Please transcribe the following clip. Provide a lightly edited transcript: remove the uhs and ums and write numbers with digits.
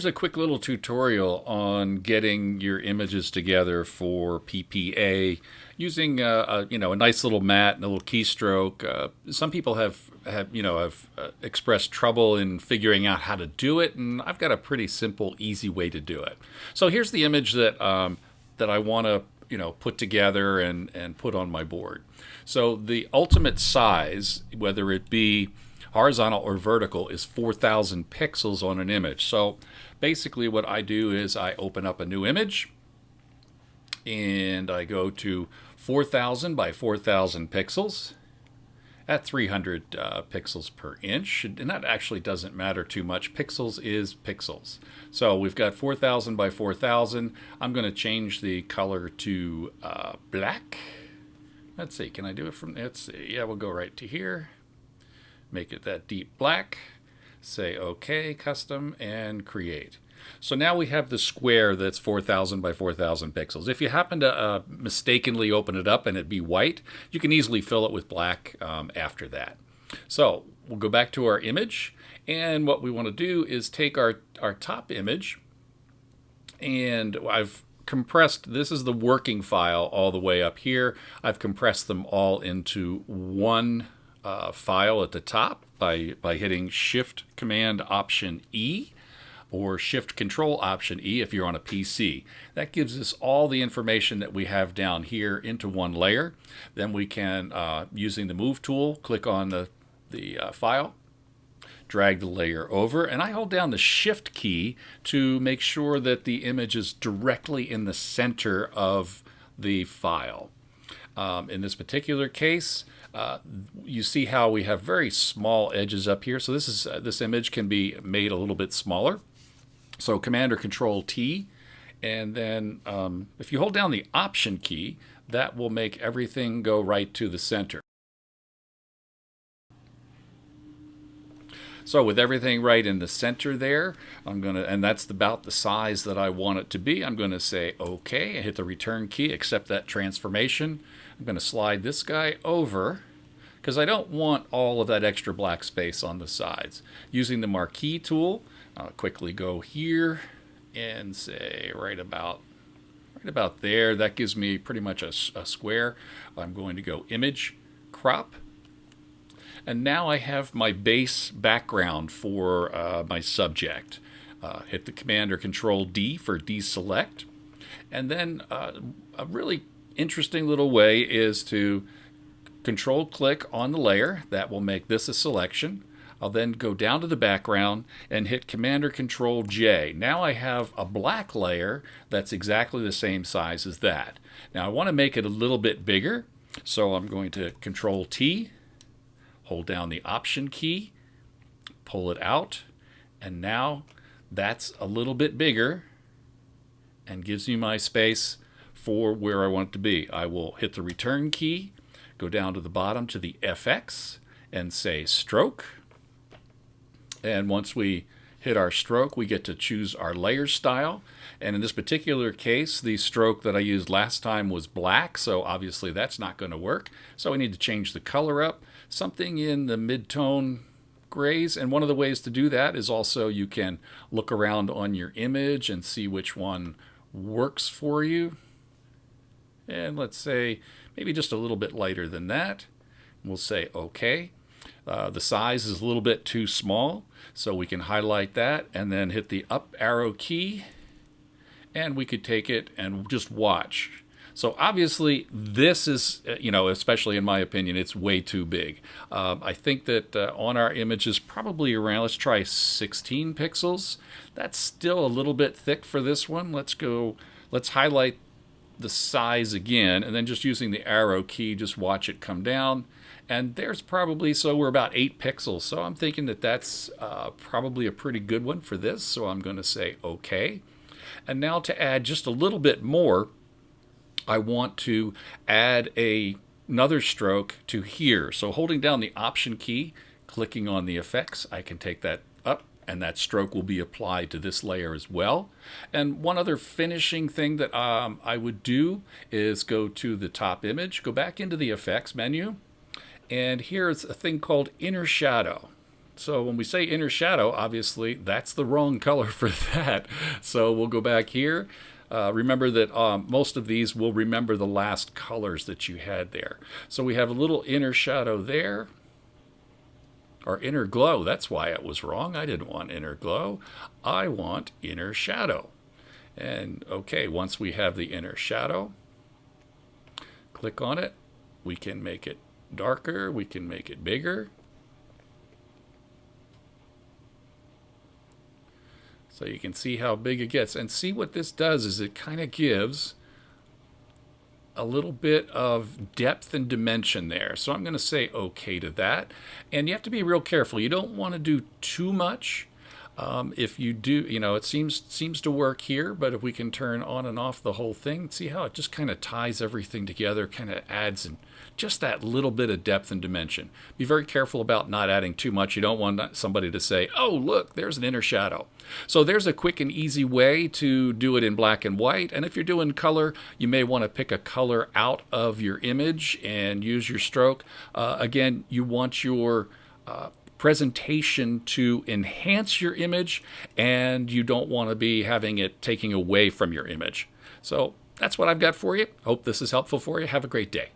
Here's a quick little tutorial on getting your images together for PPA using a nice little mat and a little keystroke. Some people have expressed trouble in figuring out how to do it, and I've got a pretty simple, easy way to do it. So here's the image that I want to put together and put on my board. So the ultimate size, whether it be horizontal or vertical, is 4,000 pixels on an image. So basically what I do is I open up a new image and I go to 4,000 by 4,000 pixels at 300 pixels per inch, and that actually doesn't matter too much. Pixels is pixels. So we've got 4,000 by 4,000. I'm going to change the color to black. Let's see, can I do it from, let's see, yeah, we'll go right to here. Make it that deep black, say OK, custom, and create. So now we have the square that's 4,000 by 4,000 pixels. If you happen to mistakenly open it up and it be white, you can easily fill it with black after that. So we'll go back to our image, and what we want to do is take our top image, and I've compressed, this is the working file all the way up here. I've compressed them all into one file at the top by hitting Shift Command Option E or Shift Control Option E if you're on a PC. That gives us all the information that we have down here into one layer. Then we can, using the Move tool, click on the file, drag the layer over, and I hold down the Shift key to make sure that the image is directly in the center of the file. In this particular case, you see how we have very small edges up here. So this image can be made a little bit smaller. So Command or Control T, and then if you hold down the Option key, that will make everything go right to the center. So with everything right in the center there, and that's about the size that I want it to be, I'm going to say OK and hit the Return key, accept that transformation. I'm going to slide this guy over because I don't want all of that extra black space on the sides. Using the Marquee tool, I'll quickly go here and say right about there. That gives me pretty much a square. I'm going to go Image, Crop. And now I have my base background for my subject. Hit the Command or Control D for deselect. And then a really interesting little way is to Control click on the layer. That will make this a selection. I'll then go down to the background and hit Command or Control J. Now I have a black layer that's exactly the same size as that. Now I want to make it a little bit bigger, so I'm going to Control T, hold down the Option key, pull it out, and now that's a little bit bigger and gives me my space for where I want it to be. I will hit the Return key, go down to the bottom to the FX, and say Stroke. And once we hit our stroke, we get to choose our layer style. And in this particular case, the stroke that I used last time was black, so obviously that's not going to work. So we need to change the color up, something in the mid-tone grays. And one of the ways to do that is also you can look around on your image and see which one works for you. And let's say maybe just a little bit lighter than that. We'll say OK. The size is a little bit too small, so we can highlight that and then hit the up arrow key, and we could take it and just watch. So obviously this is, especially in my opinion, it's way too big. I think that on our image is probably around, let's try 16 pixels. That's still a little bit thick for this one. Let's highlight the size again, and then just using the arrow key, just watch it come down. And there's probably, so we're about 8 pixels. So I'm thinking that that's probably a pretty good one for this. So I'm going to say OK. And now to add just a little bit more, I want to add another stroke to here. So holding down the Option key, clicking on the effects, I can take that up, and that stroke will be applied to this layer as well. And one other finishing thing that I would do is go to the top image, go back into the effects menu, and here's a thing called Inner Shadow. So when we say inner shadow, obviously that's the wrong color for that. So we'll go back here. Remember that most of these will remember the last colors that you had there. So we have a little inner shadow there, or inner glow. That's why it was wrong. I didn't want inner glow. I want inner shadow. And okay, once we have the inner shadow, click on it. We can make it darker. We can make it bigger. So you can see how big it gets. And see what this does is it kind of gives a little bit of depth and dimension there. So I'm going to say okay to that. And you have to be real careful. You don't want to do too much. If you do, it seems to work here, but if we can turn on and off the whole thing, see how it just kind of ties everything together, kind of adds in just that little bit of depth and dimension. Be very careful about not adding too much. You don't want somebody to say, oh, look, there's an inner shadow. So there's a quick and easy way to do it in black and white. And if you're doing color, you may want to pick a color out of your image and use your stroke. Again, you want your presentation to enhance your image, and you don't want to be having it taking away from your image. So that's what I've got for you. Hope this is helpful for you. Have a great day.